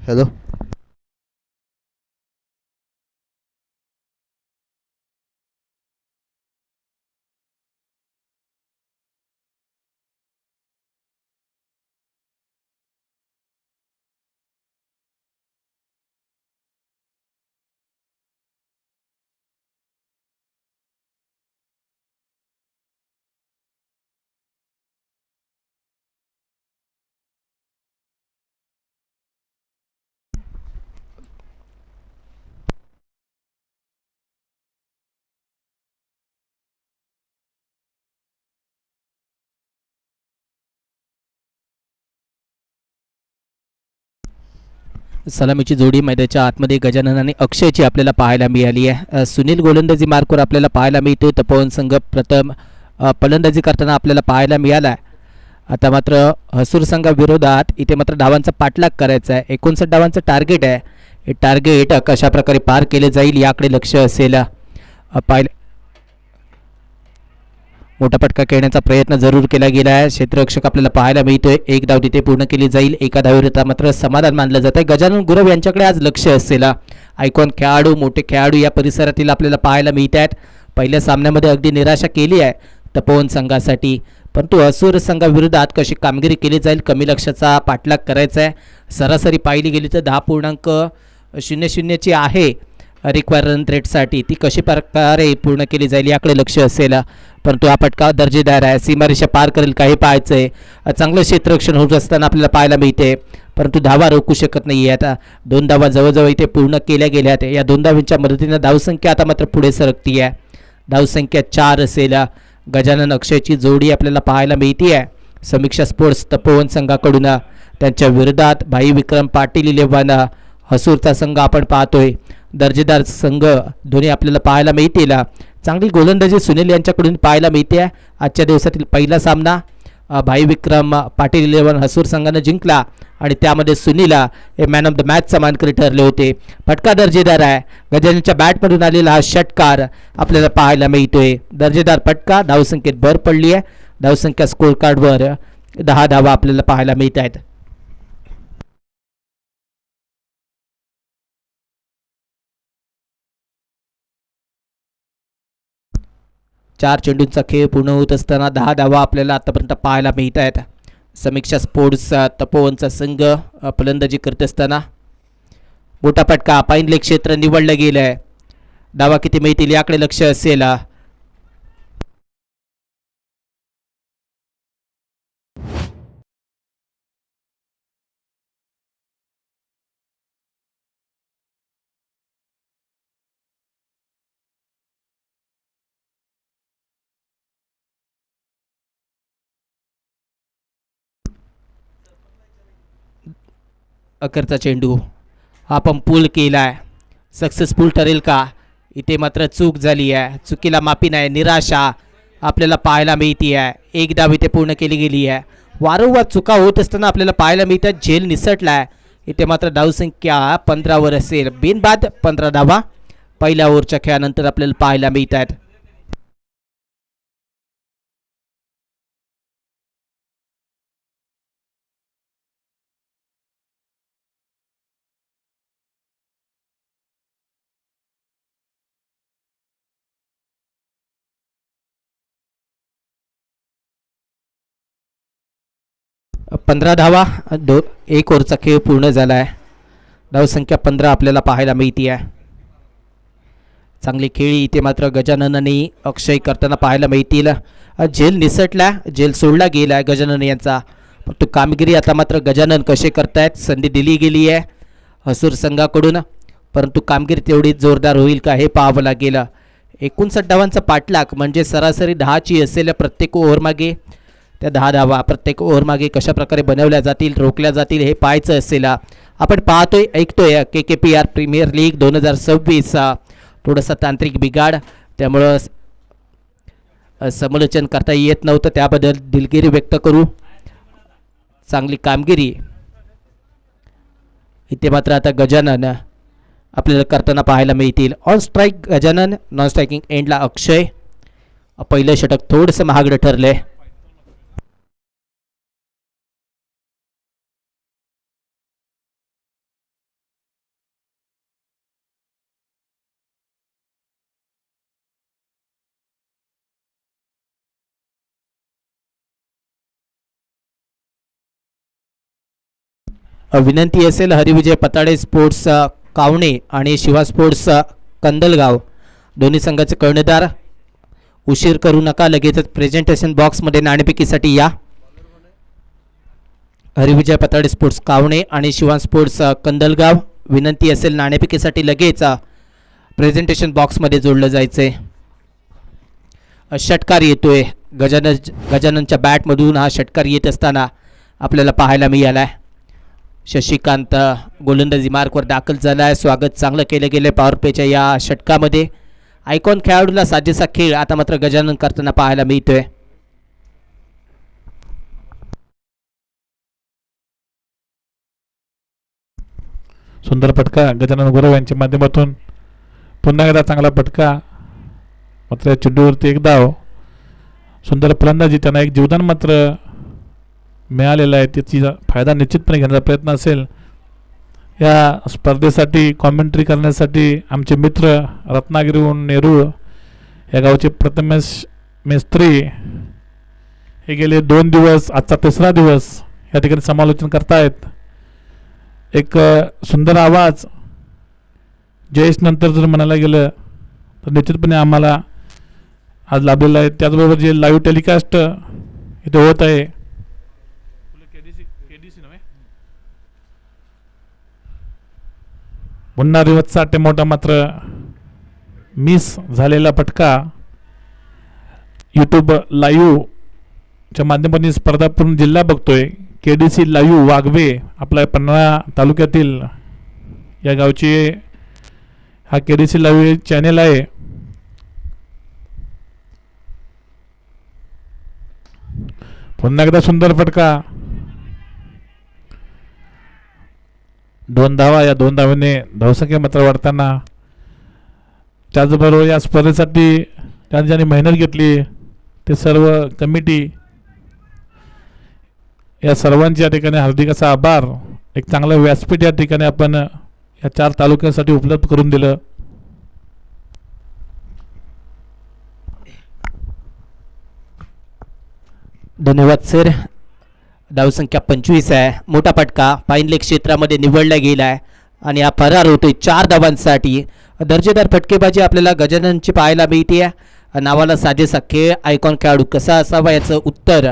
Hello. सलामीची जोडी मैदानाच्या आतमध्ये गजानन आणि अक्षयची आपल्याला पाहायला मिळाली आहे. सुनील गोलंदाजी मार्कवर आपल्याला पाहायला मिळतो. तपोवन संघ प्रथम फलंदाजी करताना आपल्याला पाहायला मिळाला आहे. आता मात्र हसूर संघाविरोधात इथे मात्र धावांचा पाठलाग करायचा आहे. 59 धावांचं टार्गेट आहे. हे टार्गेट कशा प्रकारे पार केले जाईल याकडे लक्ष असेल. पाहिलं मोठा फटका खेळण्याचा प्रयत्न जरूर केला गेला आहे. क्षेत्ररक्षक आपल्याला पाहायला मिळतोय. एक धाव तिथे पूर्ण केली जाईल. एका धावेवर मात्र समाधान मानलं जात आहे. गजानन गुरव यांच्याकडे आज लक्ष असेल. आयकॉन खेळाडू, मोठे खेळाडू या परिसरातील आपल्याला पाहायला मिळत आहेत. पहिल्या सामन्यामध्ये अगदी निराशा केली आहे तपोवन संघासाठी, परंतु हसूर संघाविरोधात कशी कामगिरी केली जाईल, कमी लक्षाचा पाठलाग करायचा आहे. सरासरी पाहिली गेली तर 10.00ची आहे रिक्वायर रन रेटसाठी. ती कशी प्रकारे पूर्ण केली जाईल याकडे लक्ष असेल. परंतु हा फटका दर्जेदार आहे. सीमारेषा पार करेल काही पाहायचं आहे. चांगलं क्षेत्ररक्षण होत असताना आपल्याला पाहायला मिळते, परंतु धावा रोखू शकत नाही. आता 2 धावा जवळजवळ इथे पूर्ण केल्या गेल्या आहेत. या 2 धावांच्या मदतीनं धावसंख्या आता मात्र पुढे सरकती आहे. धावसंख्या 4 असेल. गजानन अक्षयची जोडी आपल्याला पाहायला मिळते आहे. समीक्षा स्पोर्ट्स तपोवन संघाकडून त्यांच्या विरोधात भाई विक्रम पाटील इलेव्हन हसूरचा संघ आपण पाहतोय. दर्जेदार संघ दोन्ही आपल्याला पाहायला मिळतील. चांगली गोलंदाजी सुनील यांच्याकडून पाहायला मिळते. आजच्या दिवसातील पहिला सामना भाई विक्रम पाटील इलेव्हन हसूर संघानं जिंकला आणि त्यामध्ये सुनील हे मॅन ऑफ द मॅचचा मानकरी ठरले होते. फटका दर्जेदार आहे. गजाननच्या बॅटमधून आलेला हा षटकार आपल्याला पाहायला मिळतोय. दर्जेदार फटका. धावसंख्येत भर पडली आहे. धावसंख्या स्कोर कार्डवर 10 धावा आपल्याला पाहायला मिळत आहेत. 4 चेंडूंचा खेळ पूर्ण होत असताना 10 धावा आपल्याला आतापर्यंत पाहायला मिळत आहेत. समीक्षा स्पोर्ट्स तपोवनचा संघ फलंदाजी करत असताना मोठा फटका पाईन लेग क्षेत्र निवडलं गेलं आहे. धावा किती मिळतील याकडे लक्ष असेल. अखेरचा चेंडू हा पण पूल केला आहे. सक्सेसफुल ठरेल का? इथे मात्र चूक झाली आहे. चुकीला माफी नाही. निराशा आपल्याला पाहायला मिळते आहे. एक धाव इथे पूर्ण केली गेली आहे. वारंवार चुका होत असताना आपल्याला पाहायला मिळतात. झेल निसटला आहे. इथे मात्र धावसंख्या 15वर असेल. बिनबाद 15 धावा पहिल्या ओव्हरच्या खेळानंतर आपल्याला पाहायला मिळतात. पंधरा धावा. 1 ओव्हरचा खेळ पूर्ण झाला आहे. धावसंख्या 15 आपल्याला पाहायला मिळते आहे. चांगली खेळी इथे मात्र गजानन आणि अक्षय करताना पाहायला मिळतील. झेल निसटला. झेल सोडला गेला आहे गजानन यांचा. परंतु कामगिरी आता मात्र गजानन कसे करतायत. संधी दिली गेली आहे हसूर संघाकडून, परंतु कामगिरी तेवढी जोरदार होईल का हे पाहावं लागेल. 59 धावांचा पाठलाग म्हणजे सरासरी 10ची असेल प्रत्येक ओव्हरमागे. त्या 10 धावा प्रत्येक ओव्हरमागे कशा प्रकारे बनवल्या जातील, रोखल्या जातील हे पाहायचं असेल. आपण पाहतोय ऐकतोय KKPR प्रीमियर लीग 2026 थोडासा तांत्रिक बिघाड, त्यामुळं समालोचन करता येत नव्हतं. त्याबद्दल दिलगिरी व्यक्त करू. चांगली कामगिरी इथे मात्र आता गजानन आपल्याला करताना पाहायला मिळतील. On strike Gajanan, non striking एंडला अक्षय. पहिलं षटक थोडंसं महागडं ठरलंय. विनंती असेल हरिविजय पताडे स्पोर्ट्स कावणे आणि शिवा स्पोर्ट्स कंदलगाव दोन्ही संघाचे कर्णधार उशीर करू नका, लगेचच प्रेझेंटेशन बॉक्समध्ये नाणेफेकीसाठी या. हरिविजय पताडे स्पोर्ट्स कावणे आणि शिवा स्पोर्ट्स कंदलगाव विनंती असेल नाणेफेकीसाठी लगेच प्रेझेंटेशन बॉक्समध्ये जोडलं जायचंय. षटकार येतोय गजाननच्या बॅटमधून. हा षटकार येत असताना आपल्याला पाहायला मिळाला आहे. शशिकांत गोलंदाजी मार्कवर दाखल झाला आहे. स्वागत चांगलं केलं गेलं पॉवर प्लेच्या या षटकामध्ये. आयकॉन खेळाडूला साजेसा खेळ आता मात्र गजानन करताना पाहायला मिळतोय. सुंदर फटका गजानन गुरव यांच्या माध्यमातून. पुन्हा एकदा चांगला फटका, मात्र चेंडूवरती एक धाव. सुंदर फलंदाजी, त्यांना एक जीवदान मात्र मिळालेलं आहे. त्याची फायदा निश्चितपणे घेण्याचा प्रयत्न असेल. या स्पर्धेसाठी कॉमेंट्री करण्यासाठी आमचे मित्र रत्नागिरीहून नेरूळ या गावचे प्रथमेश मेस्त्री हे गेले 2 दिवस, आजचा 3रा दिवस या ठिकाणी समालोचन करतायत. एक सुंदर आवाज जयेश नंतर जर म्हणायला गेलं तर निश्चितपणे आम्हाला आज लाभलेला आहे. त्याचबरोबर जे लाईव्ह टेलिकास्ट इथे होत आहे, पुन्हा रिवत्सा मोठा मात्र मिस झालेला फटका. यूट्यूब लाईव्हच्या माध्यमातून स्पर्धा पूर्ण जिल्हा बघतोय. KDC लाईव्ह वाघवे आपल्या पन्हाळा तालुक्यातील या गावची हा KDC लाईव्ह चॅनेल आहे. पुन्हा एकदा सुंदर फटका, 2 धावा. या 2 धावेने धावसंख्या मात्र वाढताना. त्याचबरोबर या स्पर्धेसाठी ज्यांनी मेहनत घेतली ते सर्व कमिटी, या सर्वांचे या ठिकाणी हार्दिक असा आभार. एक चांगलं व्यासपीठ या ठिकाणी आपण या 4 तालुक्यांसाठी उपलब्ध करून दिलं. धन्यवाद सर. धावसंख्या 25 आहे. मोठा फटका पाईनलेक क्षेत्रामध्ये निवडला गेला आहे आणि हा फरार होतोय 4 धावांसाठी. दर्जेदार फटकेबाजी आपल्याला गजाननची पाहायला मिळते. नावाला साजेसा खेळ, आयकॉन खेळाडू कसा असावा याचं उत्तर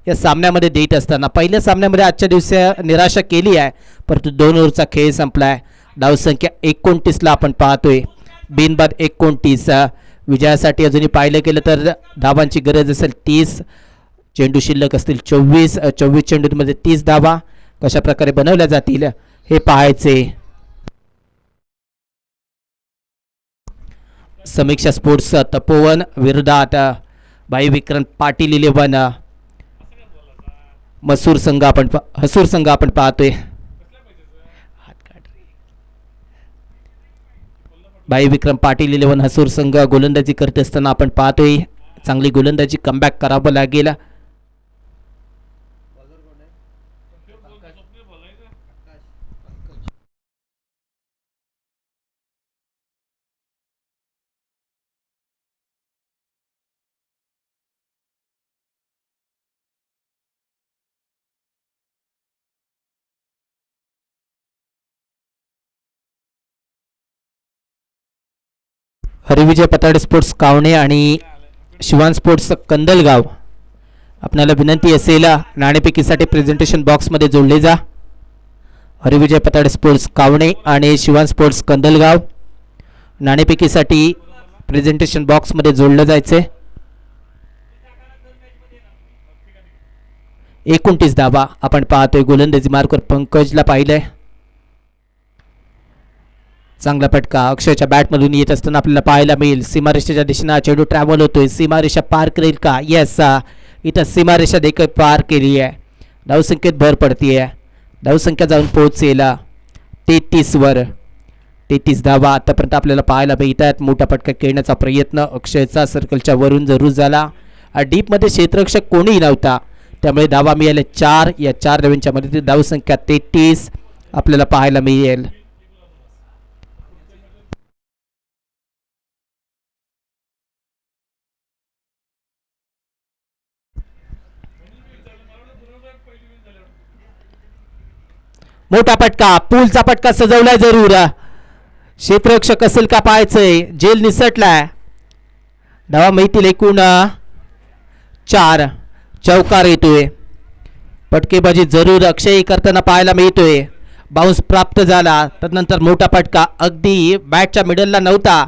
या सामन्यामध्ये देत असताना पहिल्या सामन्यामध्ये आजच्या दिवशी निराशा केली आहे, परंतु 2 ओव्हरचा खेळ संपला आहे. धावसंख्या 29ला आपण पाहतोय. बिनबाद 29. विजयासाठी अजूनही पाहिलं गेलं तर धावांची गरज असेल 30. चेंडू शिल्लक असतील 24 चेंडूमध्ये 30 धावा कशा प्रकारे बनवल्या जातील हे पाहायचे. समीक्षा स्पोर्ट्स तपोवन विरोधात भाई विक्रम पाटील 11 हसूर संघ आपण पाहतोय. भाई विक्रम पाटील 11 हसूर संघ गोलंदाजी करत असताना आपण पाहतोय. चांगली गोलंदाजी कमबॅक करावं लागेल. हरिविजय पताडे स्पोर्ट्स कावणे आणि शिवान स्पोर्ट्स कंदलगाव आपल्याला विनंती असेल नाणेफेकीसाठी प्रेझेंटेशन बॉक्समध्ये जोडले जा. हरिविजय पताडे स्पोर्ट्स कावणे आणि शिवान स्पोर्ट्स कंदलगाव नाणेफेकीसाठी प्रेझेंटेशन बॉक्समध्ये जोडलं जायचे. 29 धावा आपण पाहतोय. गोलंदाजी मार्कवर पंकजला पाहिलंय. चांगला फटका अक्षयच्या बॅटमधून येत असताना आपल्याला पाहायला मिळेल. सीमारेषेच्या दिशेने चेंडू ट्रॅव्हल होतोय. सीमारेषा पार करेल का? येस, इथं सीमारेषा देखील पार केली आहे. धावसंख्येत भर पडतीये. धावसंख्या जाऊन पोहोचेल 33वर. 33 धावा आतापर्यंत आपल्याला पाहायला मिळतात. मोठा फटका खेळण्याचा प्रयत्न अक्षयचा सर्कलच्या वरून जरूर झाला. डीपमध्ये क्षेत्ररक्षक कोणीही नव्हता, त्यामुळे धावा मिळाल्या 4. या 4 धावांच्या मध्ये धावसंख्या 33 आपल्याला पाहायला मिळेल. मोठा फटका, पूलचा फटका सजवलाय जरूर. क्षेत्ररक्षक असेल का पाहायचंय. जेल निसटलाय. धावा मिळतील एकूण 4. चौकार येतोय. फटकेबाजी जरूर अक्षय करताना पाहायला मिळतोय. बाउन्स प्राप्त झाला. त्यानंतर मोठा फटका अगदी बॅटच्या मिडलला नव्हता,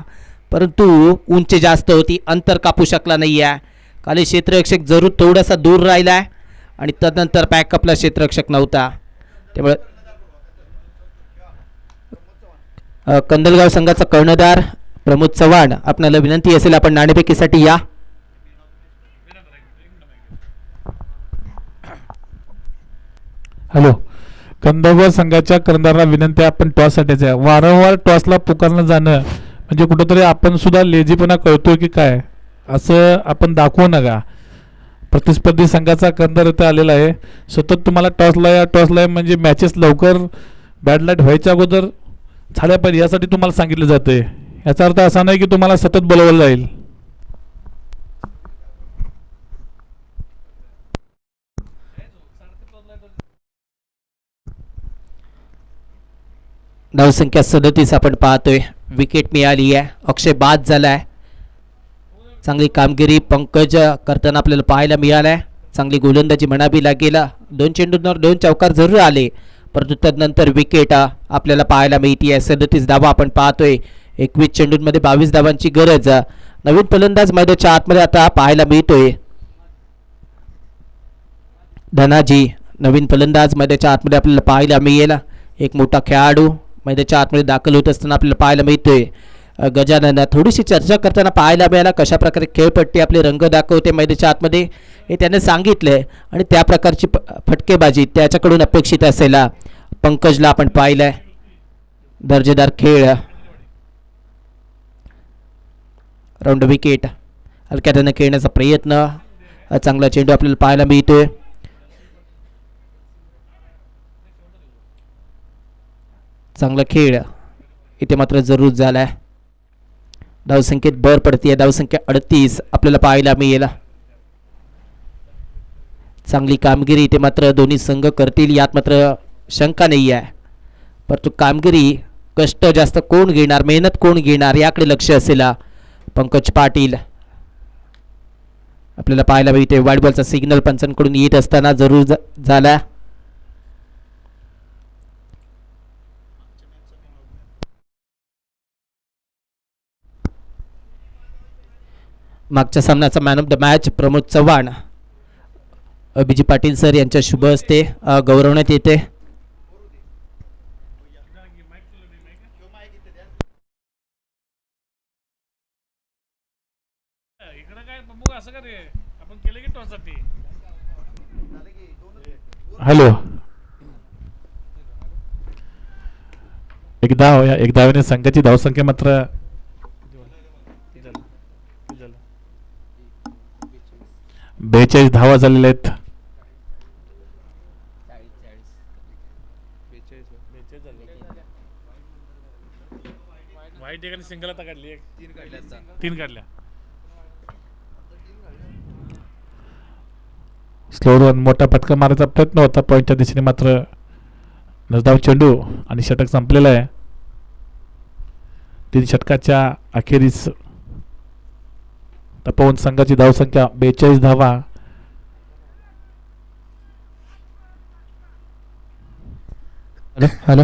परंतु उंची जास्त होती, अंतर कापू शकला नाही आहे. खाली क्षेत्ररक्षक जरूर थोडासा दूर राहिला आणि त्यानंतर बॅकअपला क्षेत्ररक्षक नव्हता. त्यामुळे कंदलगाव संघाचा कर्णधार प्रमोद चव्हाण, आपल्याला विनंती असेल आपण नाणेफेकीसाठी या. हॅलो, कंदगाव संघाच्या कर्णधाराला विनंती आहे, आपण टॉससाठीच आहे. वारंवार टॉसला पुकारणं जाणं म्हणजे कुठंतरी आपण सुद्धा लेझीपणा कळतोय की काय, असं आपण दाखवू नका. प्रतिस्पर्धी संघाचा कर्णधार इथे आलेला आहे. सतत तुम्हाला टॉसला या म्हणजे मॅचेस लवकर बॅड लाईट व्हायच्या अगोदर झाल्या पाहिजे यासाठी तुम्हाला सांगितलं जाते. याचा अर्थ असा नाही की तुम्हाला सतत बोलवलं जाईल. धावसंख्या 37 आपण पाहतोय. विकेट मिळाली आहे. अक्षय बाद झालाय. चांगली कामगिरी पंकज करताना आपल्याला पाहायला मिळालाय. चांगली गोलंदाजी म्हणावी लागेल. 2 चेंडूंवर 2 चौकार जरूर आले, परंतु त्यानंतर विकेट आपल्याला पाहायला मिळते. 37 धावा आपण पाहतोय. 21 चेंडूंमध्ये 22 धावांची गरज. नवीन फलंदाज मैदानाच्या आतमध्ये आता पाहायला मिळतोय. धनाजी नवीन फलंदाज मैदानाच्या आतमध्ये आपल्याला पाहायला मिळेल. एक मोठा खेळाडू मैदानाच्या आतमध्ये दाखल होत असताना आपल्याला पाहायला मिळतोय. गजानन थोडीशी चर्चा करताना पाहायला मिळाला. कशा प्रकारे खेळपट्टी आपले रंग दाखवते मैदानाच्या आतमध्ये हे त्याने सांगितलंय आणि त्या प्रकारची फटकेबाजी त्याच्याकडून अपेक्षित असेल. पंकजला आपण पाहिलंय. दर्जेदार खेळ. Round wicket. हलक्यानं खेळण्याचा प्रयत्न. चांगला चेंडू आपल्याला पाहायला मिळतोय. चांगला खेळ इथे मात्र जरूर झालाय. धावसंख्येत भर पडते. धावसंख्या 38 आपल्याला पाहायला मिळेल. चांगली कामगिरी इथे मात्र दोन्ही संघ करतील यात मात्र शंका नाही आहे, परंतु कामगिरी कष्ट जास्त कोण घेणार, मेहनत कोण घेणार याकडे लक्ष असेल. पंकज पाटील आपल्याला पाहायला मिळते. वाईड बॉलचा सिग्नल पंचांकडून येत असताना जरूर झाला. मागच्या सामन्याचा man of the match Pramod Chavan Abhijit Patil sir यांच्या शुभ हस्ते गौरवण्यात येते. हॅलो, एक धाव. या एक धावेने संघाची धावसंख्या मात्र 42 धावा झालेल्या आहेत. वाईट एकाने सिंगल आता काढली. 3 काढल्या. स्लोवर मोठा फटका मारायचा प्रयत्न होता पॉईंटच्या दिशेने, मात्र नजधाव चेंडू आणि षटक संपलेला आहे. 3 षटकाच्या अखेरीस तपोवन संघाची धावसंख्या 42 धावा. हॅलो,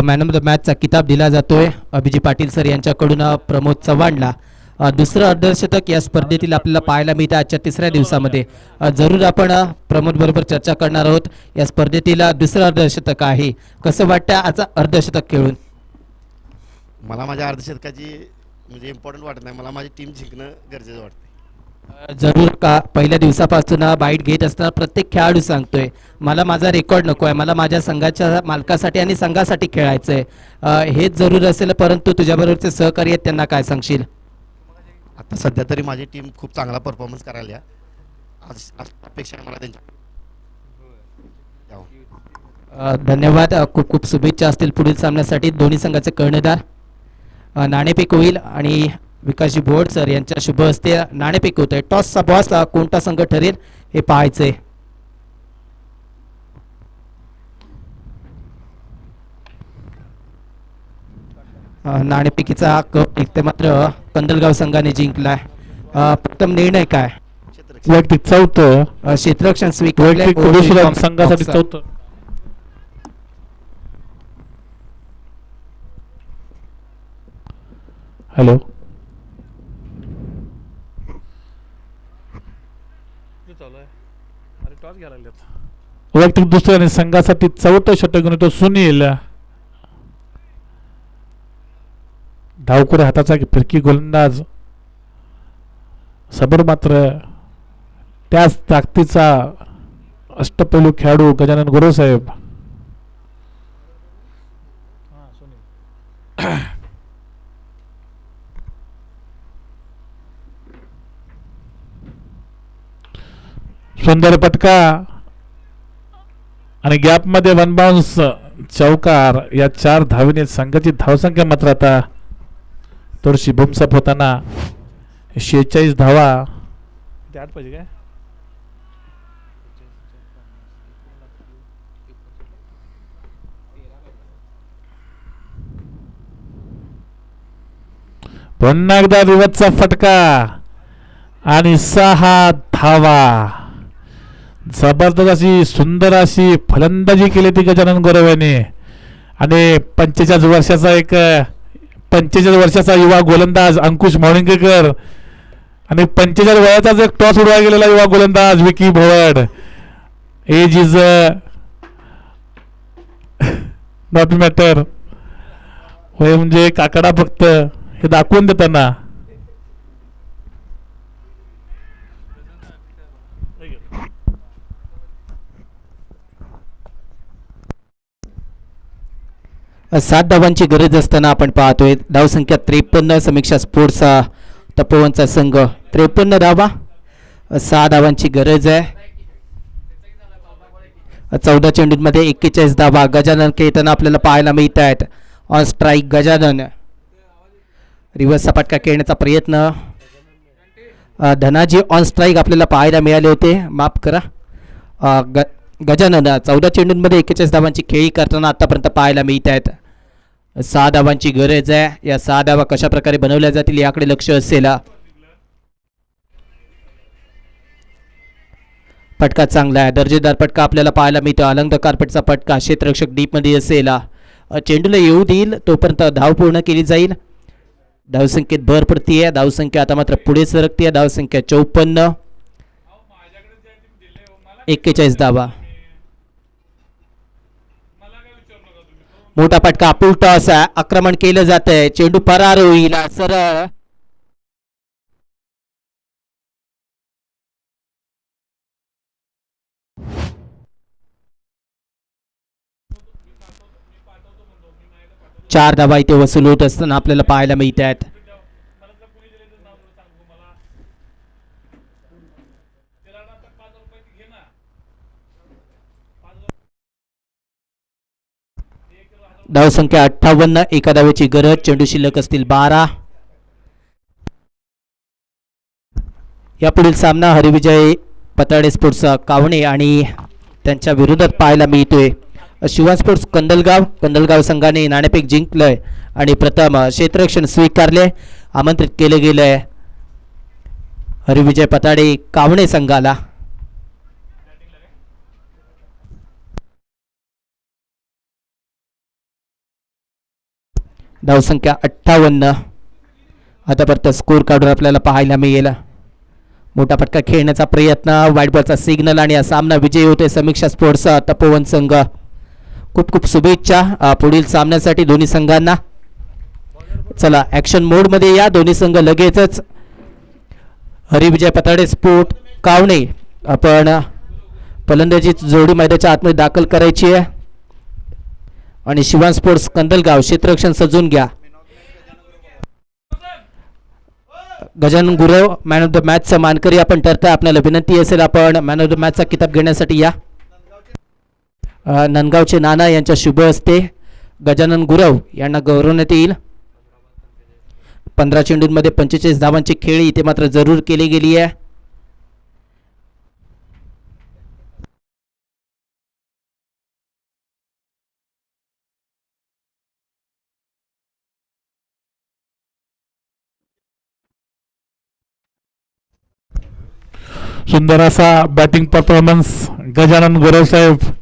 मॅन ऑफ द मॅचचा किताब दिला जातोय अभिजी पाटील सर यांच्याकडून प्रमोद चव्हाणला. दुसरं अर्धशतक या स्पर्धेतील आपल्याला पाहायला मिळतं आजच्या 3ऱ्या दिवसामध्ये. जरूर आपण प्रमोद बरोबर चर्चा करणार आहोत. या स्पर्धेतील दुसरं अर्धशतक आहे. कसं वाटतं आज अर्धशतक खेळून? मला माझ्या अर्धशतकाची म्हणजे इम्पॉर्टंट वाटत नाही, मला माझी टीम जिंकणं गरजेचं वाटतं. जरूर का पहिल्या दिवसापासून बाईट घेत असताना प्रत्येक खेळाडू सांगतोय मला माझा रेकॉर्ड नको आहे, मला माझ्या संघाच्या मालकासाठी आणि संघासाठी खेळायचं आहे. हेच जरूर असेल, परंतु तुझ्याबरोबरचे सहकारी आहेत त्यांना काय सांगशील? आता सध्या तरी माझी टीम खूप चांगला परफॉर्मन्स करायला आज अपेक्षा मला त्यांच्या. धन्यवाद. खूप खूप शुभेच्छा असतील पुढील सामन्यासाठी. दोन्ही संघाचे कर्णधार नाणेफेक होईल आणि विकासजी भोड सर यांच्या शुभ हस्ते नाणेफेक होत आहे. टॉसचा बॉस कोणता संघ ठरेल हे पाहायचंय. नाणेफेकीचा कप इथे मात्र कंदलगाव संघाने जिंकलाय. प्रथम निर्णय काय? वैयक्तिक चौथं, क्षेत्ररक्षण स्वीकारले. वैयक्तिक दुसरं, संघासाठी चौथं. हॅलो, वैयक्तिक दुसरं आणि संघासाठी चौथं षटक घेऊन येतो सुनील. धावकुरे हाताचा फिरकी गोलंदाज, समोर मात्र त्याच ताकदीचा अष्टपैलू खेळाडू गजानन गुरव साहेब. सुंदर पटका आणि गॅप मध्ये वन बाउन्स चौकार. या 4 धावेने संघाची धावसंख्या मात्र आता थोडीशी भुमसाप होताना 46 धावा. 8 पाहिजे काय? पुन्हा एकदा रिवर्सचा फटका आणि 6 धावा. जबरदस्त अशी सुंदर अशी फलंदाजी केली ती गजानन गुरव याने. आणि 45 वर्षाचा युवा गोलंदाज अंकुश मोळिंगेकर आणि 45 वयाचाच एक टॉस उडवा गेलेला युवा गोलंदाज Vicky Bhovad. Age is not matter. वय म्हणजे काकडा फक्त, हे दाखवून देताना. सात धावांची गरज असताना आपण पाहतोय धावसंख्या 53. समीक्षा स्पोर्ट्सचा तपोवनचा संघ 53 धावा. 6 धावांची गरज आहे. 14 चेंडूंमध्ये 41 धावा गजानन खेळताना आपल्याला पाहायला मिळत आहेत. On strike Gajanan. रिव्हर्सचा फटका खेळण्याचा प्रयत्न. धनाजी ऑन स्ट्राईक आपल्याला पाहायला मिळाले होते, माफ करा. गजानन 14 चेंडूंमध्ये 41 धावांची खेळी करताना आतापर्यंत पाहायला मिळत आहेत. 6 धावांची गरज आहे. या 6 धावा कशा प्रकारे बनवल्या जातील याकडे लक्ष असेल. फटका चांगला आहे, दर्जेदार फटका आपल्याला पाहायला मिळतो. अलंग कार्पेटचा फटका, क्षेत्ररक्षक डीप मध्ये असेल. चेंडूला येऊ देईल तोपर्यंत धाव पूर्ण केली जाईल. धावसंख्येत भर पडतीये. धावसंख्या आता मात्र पुढे सरकतीये. धावसंख्या 54. 41 धावा. मोठा फटका, पुल टॉस आहे, आक्रमण केलं जात आहे. चेंडू परार होईल सरळ. चार धावा इथे वसूल होत असताना आपल्याला पाहायला मिळत आहेत. धावसंख्या 58. एका धावेची गरज. चेंडू शिल्लक असतील 12. यापुढील सामना हरिविजय पताडे स्पोर्ट्स कावणे आणि त्यांच्या विरोधात पाहायला मिळतोय. शिवा स्पोर्ट्स कंदलगाव संघाने नाणेफेक जिंकलंय आणि प्रथम क्षेत्ररक्षण स्वीकारले. आमंत्रित केले गेलंय हरिविजय पताडे कावणे संघाला. धावसंख्या 58. आतापर्यंत स्कोर काढून आपल्याला पाहायला मिळेल. मोठा फटका खेळण्याचा प्रयत्न, व्हाईट बॉलचा सिग्नल आणि हा सामना विजयी होते समीक्षा स्पोर्ट्स तपोवन संघ. खूप खूप शुभेच्छा पुढील सामन्यासाठी दोन्ही संघांना. चला ॲक्शन मोडमध्ये या. दोन्ही संघ लगेचच. हरिविजय पताडे स्पोर्ट कावणे आपण फलंदाजी जोडी मैदानाच्या आतमध्ये दाखल करायची आहे आणि शिवान स्पोर्ट्स कंदलगाव क्षेत्ररक्षण सजून घ्या. Gajanan Gurav man of the मॅचचा मानकरी आपण ठरता. आपल्याला विनंती असेल आपण मॅन ऑफ द मॅचचा किताब घेण्यासाठी या. नंदगावचे नाना यांच्या शुभ हस्ते गजानन गुरव यांना गौरवण्यात येईल. 15 चेंडूंमध्ये 45 धावांची खेळी इथे मात्र जरूर केली गेली आहे. सुंदर असा बॅटिंग परफॉर्मन्स गजानन गुरव साहेब